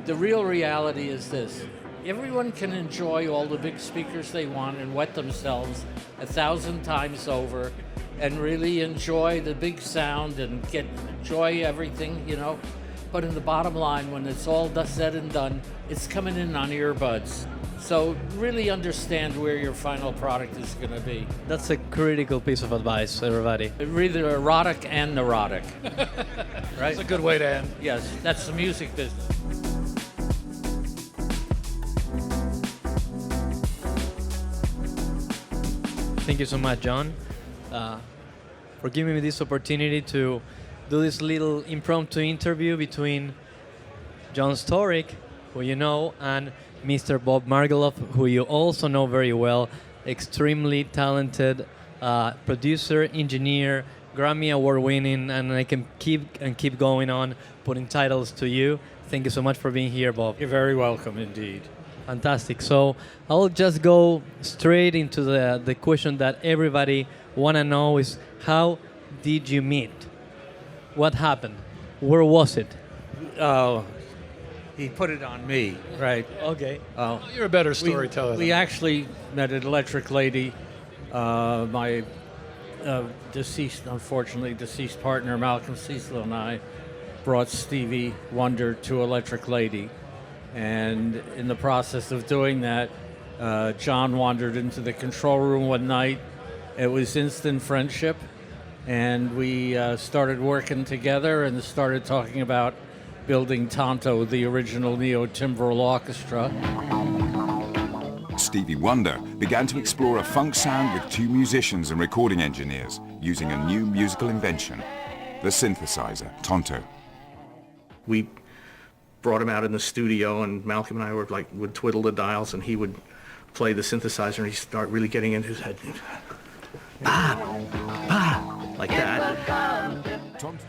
the real reality is this. Everyone can enjoy all the big speakers they want and wet themselves 1,000 times over and really enjoy the big sound and enjoy everything, you know. But in the bottom line, when it's all said and done, it's coming in on earbuds. So really understand where your final product is going to be. That's a critical piece of advice, everybody. Either erotic and neurotic. Right? That's a good way to end. Yes, that's the music business. Thank you so much, John, for giving me this opportunity to do this little impromptu interview between John Storyk, who you know, and Mr. Bob Margouleff, who you also know very well, extremely talented producer, engineer, Grammy award-winning, and I can keep going on putting titles to you. Thank you so much for being here, Bob. You're very welcome indeed. Fantastic. So I'll just go straight into the question that everybody want to know is, how did you meet? What happened? Where was it? Oh, he put it on me, right? Okay. You're a better storyteller. We actually met at Electric Lady. My unfortunately deceased partner, Malcolm Cecil, and I brought Stevie Wonder to Electric Lady. And in the process of doing that, John wandered into the control room one night. It was instant friendship. And we started working together and started talking about building Tonto, the original neo-timbral orchestra. Stevie Wonder began to explore a funk sound with two musicians and recording engineers using a new musical invention, the synthesizer, Tonto. We brought him out in the studio, and Malcolm and I would twiddle the dials, and he would play the synthesizer, and he'd start really getting into his head. Like that.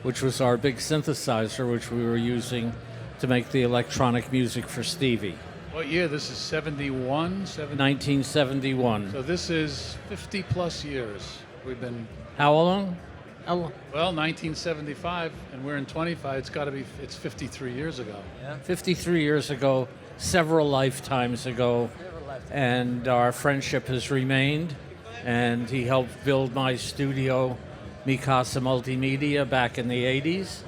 Which was our big synthesizer, which we were using to make the electronic music for Stevie. What year? This is 71? 1971. So this is 50 plus years. We've been... How long? Well, 1975, and we're in 25. It's 53 years ago. Yeah. 53 years ago, several lifetimes ago, and our friendship has remained. And he helped build my studio, Mikasa Multimedia, back in the 80s.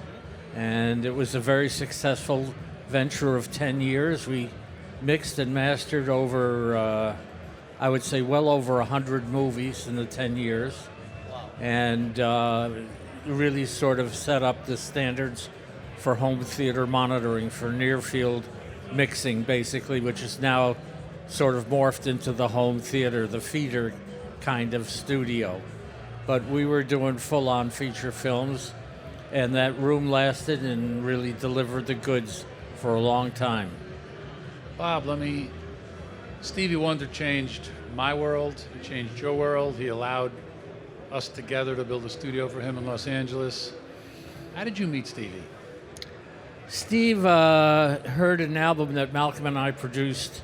And it was a very successful venture of 10 years. We mixed and mastered over, I would say, well over 100 movies in the 10 years. And really sort of set up the standards for home theater monitoring, for near-field mixing, basically, which is now sort of morphed into the home theater, the feeder kind of studio. But we were doing full-on feature films, and that room lasted and really delivered the goods for a long time. Bob, Stevie Wonder changed my world, he changed your world, he allowed us together to build a studio for him in Los Angeles. How did you meet Stevie? Steve heard an album that Malcolm and I produced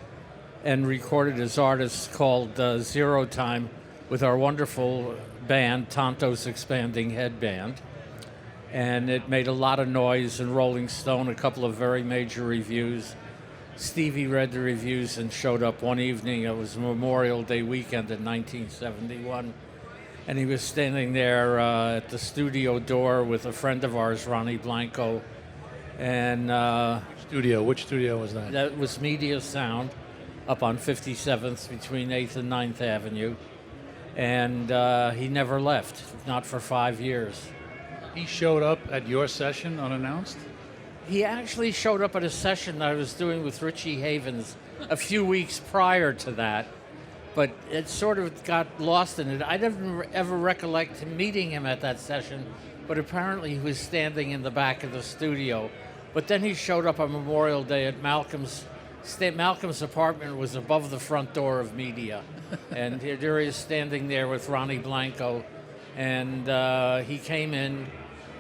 and recorded as artists called Zero Time, with our wonderful band, Tonto's Expanding Head Band. And it made a lot of noise in Rolling Stone, a couple of very major reviews. Stevie read the reviews and showed up one evening. It was Memorial Day weekend in 1971. And he was standing there at the studio door with a friend of ours, Ronnie Blanco. And Which studio was that? That was Media Sound up on 57th between 8th and 9th Avenue. And he never left, not for 5 years. He showed up at your session unannounced? He actually showed up at a session that I was doing with Richie Havens a few weeks prior to that, but it sort of got lost in it. I never ever recollect meeting him at that session, but apparently he was standing in the back of the studio. But then he showed up on Memorial Day at Malcolm's apartment was above the front door of Media, and there he is standing there with Ronnie Blanco, and he came in,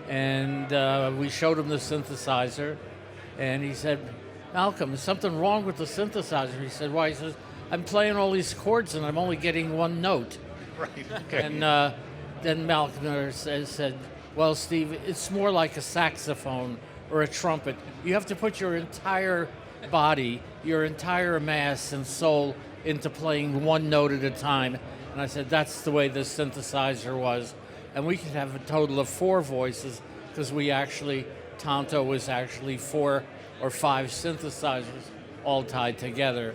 and we showed him the synthesizer, and he said, "Malcolm, is something wrong with the synthesizer?" He said, "Why?" He says, "I'm playing all these chords and I'm only getting one note." Right. Okay. And then Malcolm said, "Well, Steve, it's more like a saxophone or a trumpet. You have to put your entire body, your entire mass and soul into playing one note at a time. And I said, that's the way this synthesizer was. And we could have a total of 4 voices, because Tonto was actually 4 or 5 synthesizers all tied together.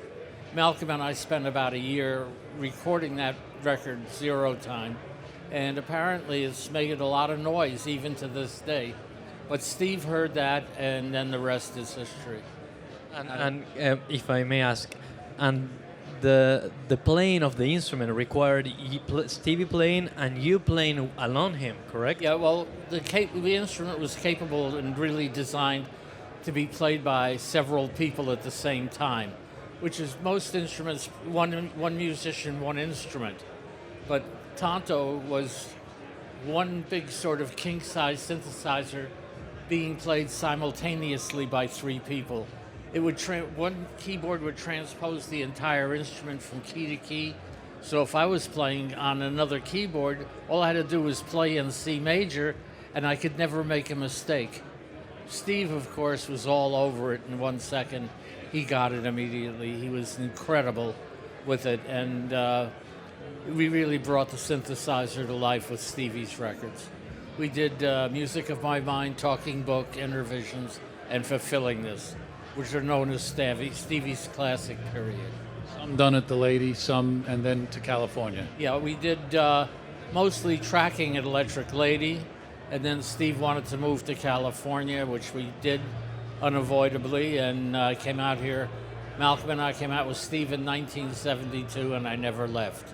Malcolm and I spent about a year recording that record 0 time, and apparently it's made a lot of noise even to this day. But Steve heard that, and then the rest is history. And if I may ask, and the playing of the instrument required Stevie playing and you playing along him, correct? Yeah, well, the instrument was capable and really designed to be played by several people at the same time, which is most instruments, one musician, one instrument. But Tonto was one big sort of king-size synthesizer being played simultaneously by 3 people. It would one keyboard would transpose the entire instrument from key to key. So if I was playing on another keyboard, all I had to do was play in C major, and I could never make a mistake. Steve, of course, was all over it in 1 second. He got it immediately. He was incredible with it, and we really brought the synthesizer to life with Stevie's records. We did Music of My Mind, Talking Book, Innervisions, and Fulfilling This, which are known as Stevie's classic period. Some done at the Lady, some, and then to California. Yeah, we did mostly tracking at Electric Lady, and then Steve wanted to move to California, which we did unavoidably, and came out here. Malcolm and I came out with Steve in 1972, and I never left.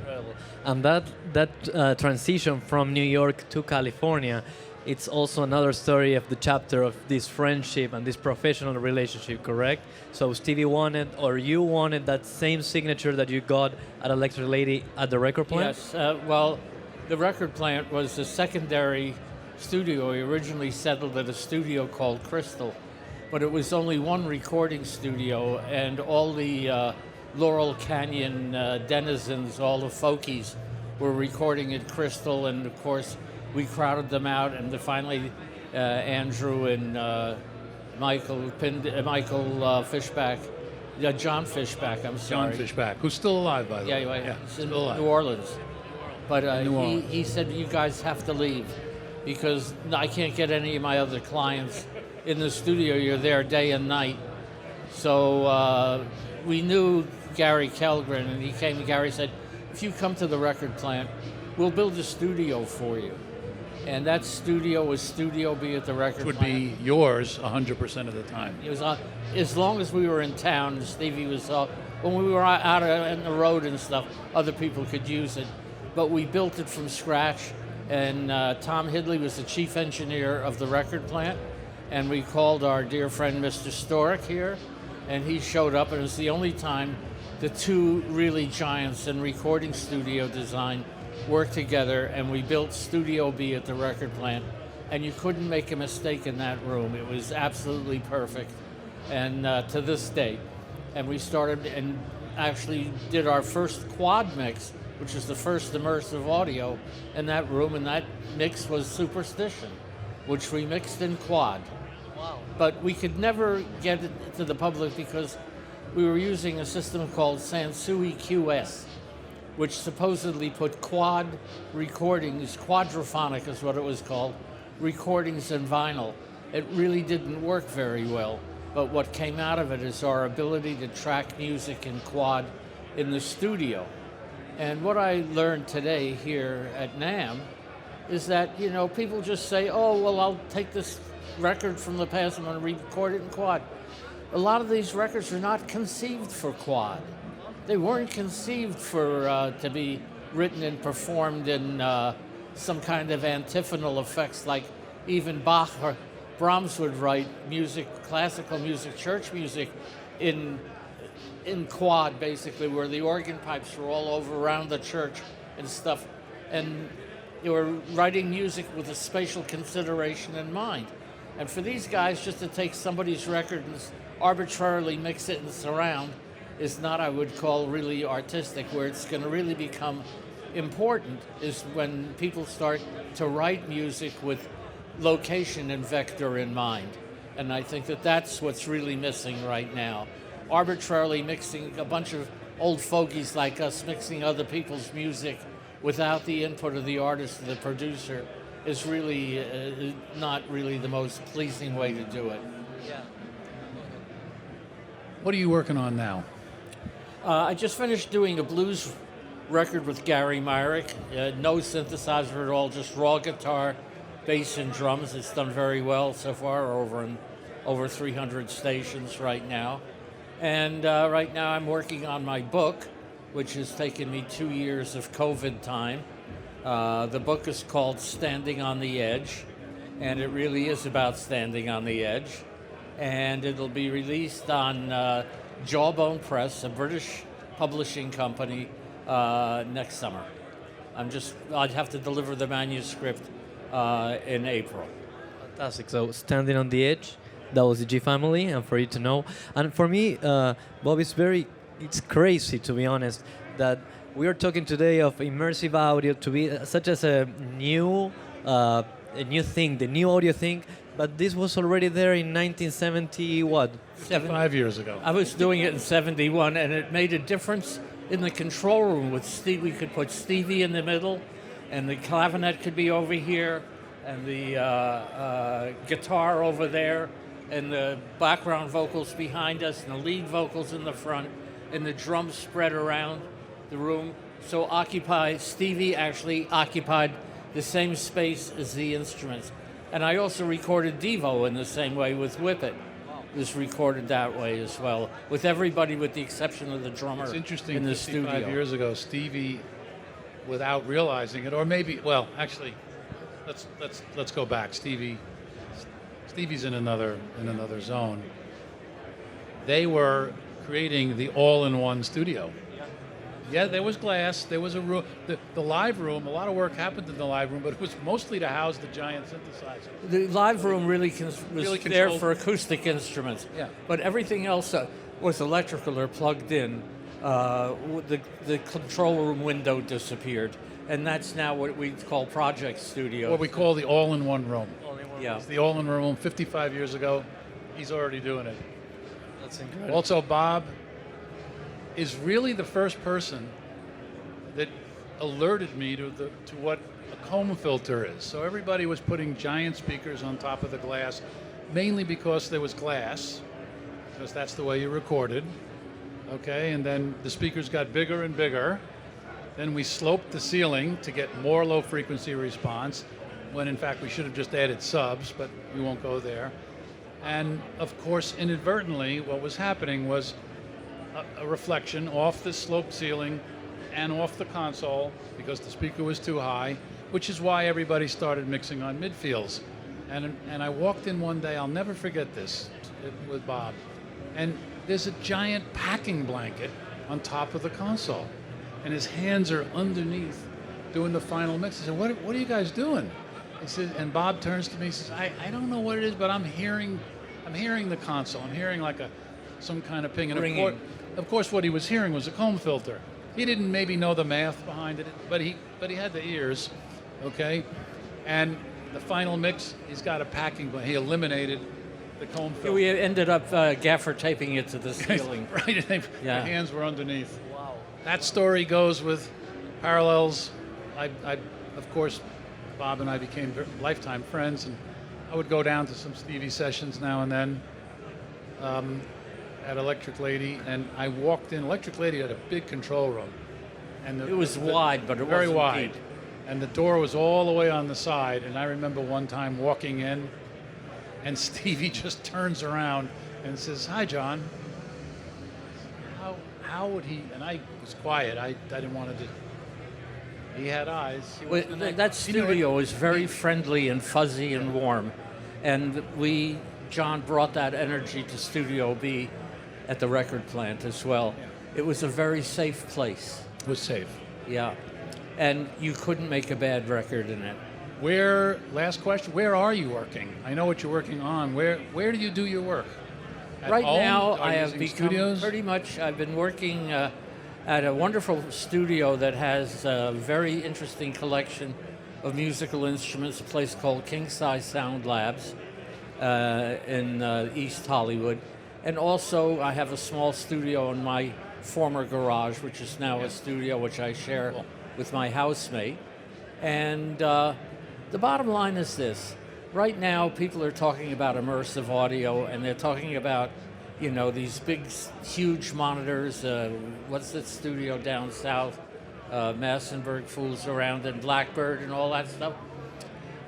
Incredible. And that transition from New York to California, it's also another story of the chapter of this friendship and this professional relationship, correct? So Stevie wanted, or you wanted, that same signature that you got at Electric Lady at the record plant? Yes, well, the record plant was a secondary studio. We originally settled at a studio called Crystal, but it was only one recording studio, and all the Laurel Canyon denizens, all the folkies, were recording at Crystal, and of course we crowded them out, and finally Andrew and Michael Fishback, John Fishback, I'm sorry. John Fishback, who's still alive, by the way. Yeah, he's in still alive. New Orleans. But New Orleans. he said, you guys have to leave, because I can't get any of my other clients in the studio. You're there day and night. So we knew Gary Kellgren, and he came, and Gary said, if you come to the record plant, we'll build a studio for you. And that studio was Studio B at the record Which would plant. be yours 100% of the time. It was as long as we were in town. Stevie was when we were out on the road and stuff, other people could use it. But we built it from scratch, and Tom Hidley was the chief engineer of the record plant, and we called our dear friend Mr. Storyk here, and he showed up, and it was the only time the 2 really giants in recording studio design worked together, and we built Studio B at the record plant, and you couldn't make a mistake in that room. It was absolutely perfect, and to this day. And we started and actually did our first quad mix, which is the first immersive audio in that room, and that mix was Superstition, which we mixed in quad. Wow. But we could never get it to the public because we were using a system called Sansui QS, which supposedly put quad recordings, quadraphonic is what it was called, recordings in vinyl. It really didn't work very well, but what came out of it is our ability to track music in quad in the studio. And what I learned today here at NAMM is that, people just say, oh, well, I'll take this record from the past, I'm going to record it in quad. A lot of these records are not conceived for quad. They weren't conceived for to be written and performed in some kind of antiphonal effects like even Bach or Brahms would write music, classical music, church music in quad, basically, where the organ pipes were all over around the church and stuff. And they were writing music with a spatial consideration in mind. And for these guys, just to take somebody's record and arbitrarily mix it in surround is not, I would call, really artistic. Where it's going to really become important is when people start to write music with location and vector in mind. And I think that that's what's really missing right now. Arbitrarily mixing a bunch of old fogies like us, mixing other people's music without the input of the artist or the producer is really not really the most pleasing way to do it. Yeah. What are you working on now? I just finished doing a blues record with Gary Myrick. No synthesizer at all, just raw guitar, bass, and drums. It's done very well so far, over 300 stations right now. And right now I'm working on my book, which has taken me 2 years of COVID time. The book is called Standing on the Edge, and it really is about standing on the edge. And it'll be released on Jawbone Press, a British publishing company, next summer. I'd have to deliver the manuscript in April. Fantastic. So, Standing on the Edge, that was the G Family, and for you to know. And for me, Bob, it's crazy, to be honest, that we are talking today of immersive audio to be such as a new thing, the new audio thing, but this was already there in 1970, what? 5 years ago. I was doing it in 71, and it made a difference in the control room with Steve. We could put Stevie in the middle, and the clavinet could be over here, and the guitar over there, and the background vocals behind us, and the lead vocals in the front, and the drums spread around the room. So Stevie actually occupied the same space as the instruments. And I also recorded Devo in the same way with Whippet. It was recorded that way as well, with everybody with the exception of the drummer It's interesting, in the 55 studio. years ago, Stevie, without realizing it, or maybe, well, actually, let's go back. Stevie's in another zone. They were creating the all-in-one studio. Yeah, there was glass. There was a room. The live room. A lot of work happened in the live room, but it was mostly to house the giant synthesizer. The live room really was Really there controlled. for acoustic instruments. Yeah. But everything else was electrical or plugged in. The control room window disappeared, and that's now what we call Project Studio. What we call the all-in-one room. Yeah. It's the all-in-one room. 55 years ago, he's already doing it. That's incredible. Also, Bob is really the first person that alerted me to what a comb filter is. So everybody was putting giant speakers on top of the glass, mainly because there was glass, because that's the way you recorded. Okay, and then the speakers got bigger and bigger. Then we sloped the ceiling to get more low frequency response, when in fact we should have just added subs, but we won't go there. And of course, inadvertently, what was happening was a reflection off the sloped ceiling and off the console because the speaker was too high, which is why everybody started mixing on midfields. And I walked in one day, I'll never forget this, with Bob, and there's a giant packing blanket on top of the console, and his hands are underneath doing the final mix. I said, what are you guys doing? He says, and Bob turns to me and says, I don't know what it is, but I'm hearing the console. I'm hearing like some kind of ping. And of course, what he was hearing was a comb filter. He didn't maybe know the math behind it, but he had the ears, okay? And the final mix, he's got a packing blanket. He eliminated the comb filter. We ended up gaffer taping it to the ceiling. Right, the Yeah. hands were underneath. Wow. That story goes with parallels. I of course, Bob and I became lifetime friends, and I would go down to some Stevie sessions now and then at Electric Lady, and I walked in. Electric Lady had a big control room, and It was wide, but it very wasn't wide, deep. and the door was all the way on the side. And I remember one time walking in, and Stevie just turns around and says, "Hi, John." How would he? And I was quiet. I didn't want to do. He had eyes. He Well, was- that studio was very friendly and fuzzy and warm, and John brought that energy to Studio B at the record plant as well. It was a very safe place. It was safe. Yeah, and you couldn't make a bad record in it. Last question, where are you working? I know what you're working on. Where do you do your work? At Right home? now, Are I you have using become studios? pretty much. I've been working at a wonderful studio that has a very interesting collection of musical instruments, a place called King Size Sound Labs in East Hollywood. And also, I have a small studio in my former garage, which is now a studio which I share with my housemate. And the bottom line is this. Right now, people are talking about immersive audio, and they're talking about, you know, these big, huge monitors. What's that studio down south? Massenburg fools around, and Blackbird and all that stuff.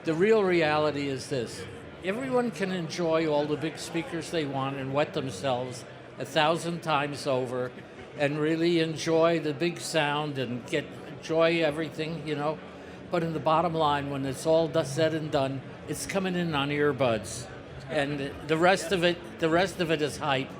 The real reality is this. Everyone can enjoy all the big speakers they want and wet themselves 1,000 times over and really enjoy the big sound and enjoy everything, you know. But in the bottom line, when it's all said and done, it's coming in on earbuds. And the rest of it is hype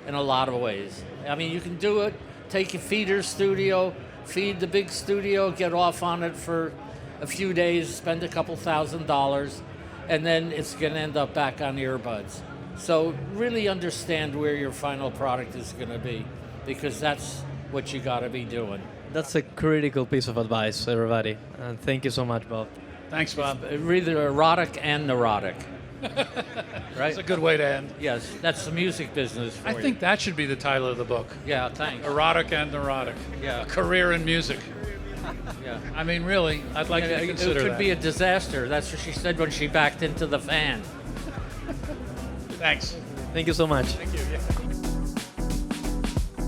in a lot of ways. I mean, you can do it, take your feeder studio, feed the big studio, get off on it for a few days, spend a couple $1,000s, and then it's going to end up back on earbuds. So really understand where your final product is going to be, because that's what you got to be doing. That's a critical piece of advice, everybody. And thank you so much, Bob. Thanks, Bob. Really erotic and neurotic. Right? That's a good way to end. Yes, that's the music business for I you. think that should be the title of the book. Yeah, thanks. Erotic and neurotic. Yeah. A career in music. Yeah. I mean, really, I'd like to consider it could that. be a disaster. That's what she said when she backed into the fan. Thanks. Thank you so much.